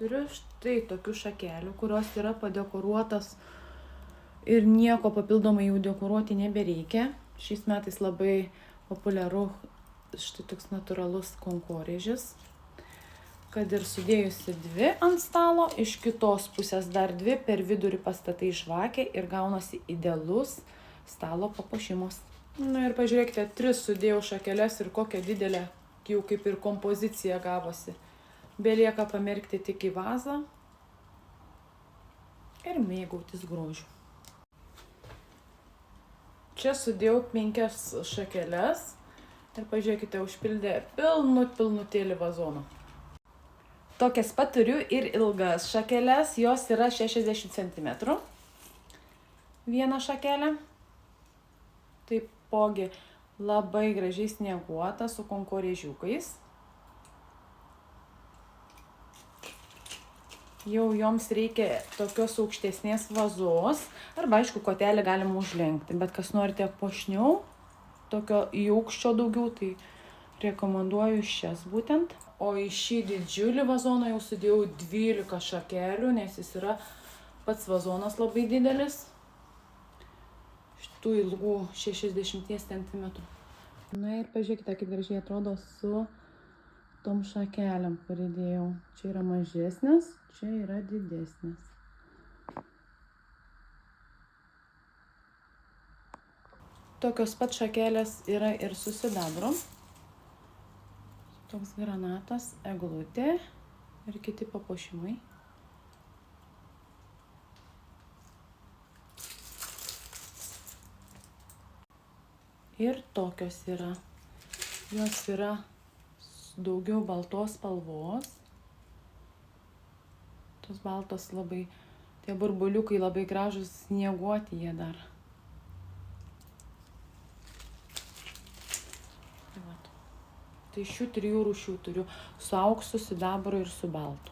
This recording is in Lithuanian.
Turiu štai tokių šakelių, kurios yra padekoruotas ir nieko papildomai jų dekoruoti nebereikia. Šiais metais labai populiaru štai toks natūralus kankorėžis. Kad ir sudėjusi 2 ant stalo, iš kitos pusės dar 2 per vidurį pastatai žvakę ir gaunasi idealus stalo papuošimas. Na ir pažiūrėkite, 3 sudėjau šakeles ir kokia didelė jau kaip ir kompozicija gavosi. Belieka pamerkti tik į vazą ir mėgautis grožiu. Čia sudėjau 5 šakeles ir pažiūrėkite, užpildė pilnutėlį vazoną. Tokias pat turiu ir ilgas šakeles, jos yra 60 cm. Viena šakelė. Taipogi labai gražiai snieguota su kankorėžiukais. Jau joms reikia tokios aukštesnės vazos, arba aišku, kotelį galima užlenkti, bet kas norite puošniau, tokio į aukščio daugiau, tai rekomenduoju šias būtent. O į šį didžiulį vazoną jau sudėjau 12 šakelių, nes jis yra pats vazonas labai didelis. Šitų ilgų 60 cm. Na ir pažiūrėkite, kaip gražiai atrodo su tom šakelėm pridėjau. Čia yra mažesnės, čia yra didesnės. Tokios pat šakelės yra ir su sidabru. Toks granatas, eglutė ir kiti papuošimai. Ir tokios yra. Jos yra daugiau baltos spalvos. Tos baltos labai, tie burbuliukai labai gražus, snieguoti jie dar. Tai šių 3 rūšių turiu, su auksu, sidabru ir su baltu.